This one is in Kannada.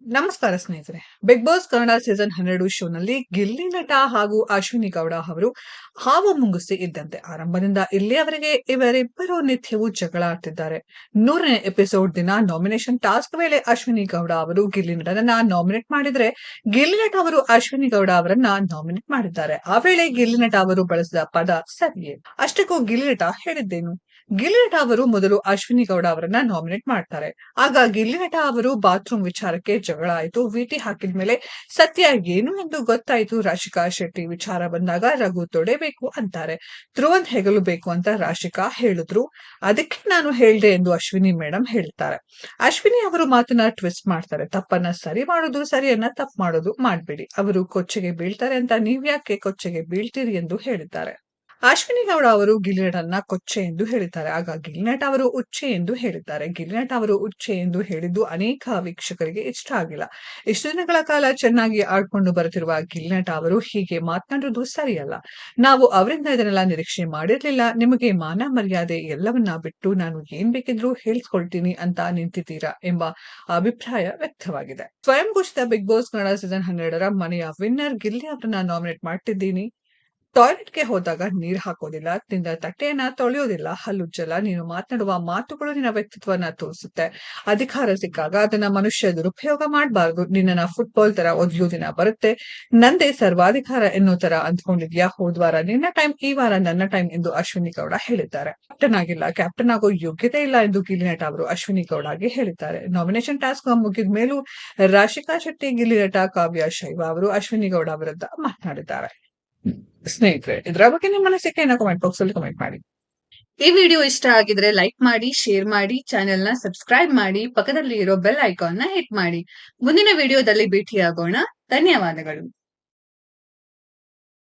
ನಮಸ್ಕಾರ ಸ್ನೇಹಿತರೆ. ಬಿಗ್ ಬಾಸ್ ಕನ್ನಡ ಸೀಸನ್ 12 ಶೋನಲ್ಲಿ ಗಿಲ್ಲಿ ನಟ ಹಾಗೂ ಅಶ್ವಿನಿ ಗೌಡ ಅವರು ಹಾವು ಮುಂಗುಸಿ ಇದ್ದಂತೆ. ಆರಂಭದಿಂದ ಇಲ್ಲಿಯವರೆಗೆ ಇವರಿಬ್ಬರು ನಿತ್ಯವೂ ಜಗಳ ಆಡ್ತಿದ್ದಾರೆ. 100ನೇ ಎಪಿಸೋಡ್ ದಿನ ನಾಮಿನೇಷನ್ ಟಾಸ್ಕ್ ವೇಳೆ ಅಶ್ವಿನಿ ಗೌಡ ಅವರು ಗಿಲ್ಲಿ ನಟನನ್ನ ನಾಮಿನೇಟ್ ಮಾಡಿದ್ರೆ, ಗಿಲ್ಲಿ ನಟ ಅವರು ಅಶ್ವಿನಿ ಗೌಡ ಅವರನ್ನ ನಾಮಿನೇಟ್ ಮಾಡಿದ್ದಾರೆ. ಆ ವೇಳೆ ಗಿಲ್ಲಿ ನಟ ಅವರು ಬಳಸಿದ ಪದ ಸರಿಯೇ? ಅಷ್ಟಕ್ಕೂ ಗಿಲ್ಲಿ ನಟ ಹೇಳಿದ್ದೇನು? ಗಿಲ್ಲಿ ನಟ ಅವರು ಮೊದಲು ಅಶ್ವಿನಿ ಗೌಡ ಅವರನ್ನ ನಾಮಿನೇಟ್ ಮಾಡ್ತಾರೆ. ಆಗ ಗಿಲ್ಲಿ ನಟ ಅವರು ಬಾತ್ರೂಮ್ ವಿಚಾರಕ್ಕೆ ಜಗಳ ಆಯ್ತು. ವಿಟಿ ಹಾಕಿದ್ಮೇಲೆ ಸತ್ಯ ಏನು ಎಂದು ಗೊತ್ತಾಯ್ತು. ರಾಶಿಕಾ ಶೆಟ್ಟಿ ವಿಚಾರ ಬಂದಾಗ ರಘು ತೊಡೆಬೇಕು ಅಂತಾರೆ. ಧ್ರುವಂತ್ ಹೆಗಲು ಬೇಕು ಅಂತ ರಾಶಿಕಾ ಹೇಳಿದ್ರು. ಅದಕ್ಕೆ ನಾನು ಹೇಳ್ದೆ ಎಂದು ಅಶ್ವಿನಿ ಮೇಡಮ್ ಹೇಳ್ತಾರೆ. ಅಶ್ವಿನಿ ಅವರು ಮಾತನ್ನ ಟ್ವಿಸ್ಟ್ ಮಾಡ್ತಾರೆ. ತಪ್ಪನ್ನ ಸರಿ ಮಾಡೋದು, ಸರಿಯನ್ನ ತಪ್ಪು ಮಾಡೋದು ಮಾಡ್ಬೇಡಿ. ಅವರು ಕೊಚ್ಚೆಗೆ ಬೀಳ್ತಾರೆ ಅಂತ ನೀವ್ಯಾಕೆ ಕೊಚ್ಚೆಗೆ ಬೀಳ್ತೀರಿ ಎಂದು ಹೇಳಿದ್ದಾರೆ. ಅಶ್ವಿನಿ ಗೌಡ ಅವರು ಗಿಲ್ಲಿ ನಟನ್ನ ಕೊಚ್ಚೆ ಎಂದು ಹೇಳಿದ್ದಾರೆ. ಆಗ ಗಿಲ್ಲಿ ನಟ ಅವರು ಉಚ್ಚೆ ಎಂದು ಹೇಳಿದ್ದಾರೆ. ಗಿಲ್ಲಿ ನಟ ಅವರು ಉಚ್ಚೆ ಎಂದು ಹೇಳಿದ್ದು ಅನೇಕ ವೀಕ್ಷಕರಿಗೆ ಇಷ್ಟ ಆಗಿಲ್ಲ. ಇಷ್ಟು ದಿನಗಳ ಕಾಲ ಚೆನ್ನಾಗಿ ಆಡ್ಕೊಂಡು ಬರುತ್ತಿರುವ ಗಿಲ್ಲಿ ನಟ ಅವರು ಹೀಗೆ ಮಾತನಾಡುವುದು ಸರಿಯಲ್ಲ. ನಾವು ಅವರಿಂದ ಇದನ್ನೆಲ್ಲ ನಿರೀಕ್ಷೆ ಮಾಡಿರ್ಲಿಲ್ಲ. ನಿಮಗೆ ಮಾನ ಮರ್ಯಾದೆ ಎಲ್ಲವನ್ನ ಬಿಟ್ಟು ನಾನು ಏನ್ ಬೇಕಿದ್ರೂ ಹೇಳ್ಕೊಳ್ತೀನಿ ಅಂತ ನಿಂತಿದ್ದೀರಾ ಎಂಬ ಅಭಿಪ್ರಾಯ ವ್ಯಕ್ತವಾಗಿದೆ. ಸ್ವಯಂ ಘೋಷಿತ ಬಿಗ್ ಬಾಸ್ ಕನ್ನಡ ಸೀಸನ್ 12ರ ಮನೆಯ ವಿನ್ನರ್ ಗಿಲ್ಲಿ ಅವರನ್ನ ನಾಮಿನೇಟ್ ಮಾಡ್ತಿದ್ದೀನಿ. ಟಾಯ್ಲೆಟ್‌ಗೆ ಹೋದಾಗ ನೀರ್ ಹಾಕೋದಿಲ್ಲ, ತಿಂದ ತಟ್ಟೆಯನ್ನ ತೊಳೆಯೋದಿಲ್ಲ, ಹಲ್ಲುಜ್ಜಲ್ಲ, ನೀನು ಮಾತನಾಡುವ ಮಾತುಗಳು ನಿನ್ನ ವ್ಯಕ್ತಿತ್ವವನ್ನ ತೋರಿಸುತ್ತೆ. ಅಧಿಕಾರ ಸಿಕ್ಕಾಗ ಅದನ್ನ ಮನುಷ್ಯ ದುರುಪಯೋಗ ಮಾಡಬಾರದು. ನಿನ್ನನ್ನ ಫುಟ್‌ಬಾಲ್ ತರ ಒದೆಯೋ ದಿನ ಬರುತ್ತೆ. ನಂದೇ ಸರ್ವಾಧಿಕಾರ ಎನ್ನೋ ತರ ಅಂದ್ಕೊಂಡಿದ್ಯಾ? ಹೋದ್ವಾರ ನಿನ್ನ ಟೈಮ್, ಈ ವಾರ ನನ್ನ ಟೈಮ್ ಎಂದು ಅಶ್ವಿನಿ ಗೌಡ ಹೇಳಿದ್ದಾರೆ. ಕ್ಯಾಪ್ಟನ್ ಆಗಿಲ್ಲ, ಕ್ಯಾಪ್ಟನ್ ಆಗೋ ಯೋಗ್ಯತೆ ಇಲ್ಲ ಎಂದು ಗಿಲ್ಲಿ ನಟ ಅವರು ಅಶ್ವಿನಿ ಗೌಡಗೆ ಹೇಳಿದ್ದಾರೆ. ನಾಮಿನೇಷನ್ ಟಾಸ್ಕ್ ಮುಗಿದ ಮೇಲೂ ರಾಶಿಕಾ ಶೆಟ್ಟಿ, ಗಿಲ್ಲಿ ನಟ, ಕಾವ್ಯ ಶೈವ ಅವರು ಅಶ್ವಿನಿ ಗೌಡ ವಿರುದ್ಧ ಮಾತನಾಡಿದ್ದಾರೆ. ಸ್ನೇಹಿತರೆ, ಇದರ ಬಗ್ಗೆ ನಿಮ್ಮ ಅನಿಸಿಕೆಯನ್ನ ಕಾಮೆಂಟ್ ಬಾಕ್ಸ್ ಅಲ್ಲಿ ಕಾಮೆಂಟ್ ಮಾಡಿ. ಈ ವಿಡಿಯೋ ಇಷ್ಟ ಆಗಿದ್ರೆ ಲೈಕ್ ಮಾಡಿ, ಶೇರ್ ಮಾಡಿ, ಚಾನೆಲ್ ನ ಸಬ್ಸ್ಕ್ರೈಬ್ ಮಾಡಿ, ಪಕ್ಕದಲ್ಲಿ ಇರೋ ಬೆಲ್ ಐಕಾನ್ ನ ಹಿಟ್ ಮಾಡಿ. ಮುಂದಿನ ವಿಡಿಯೋದಲ್ಲಿ ಭೇಟಿಯಾಗೋಣ. ಧನ್ಯವಾದಗಳು.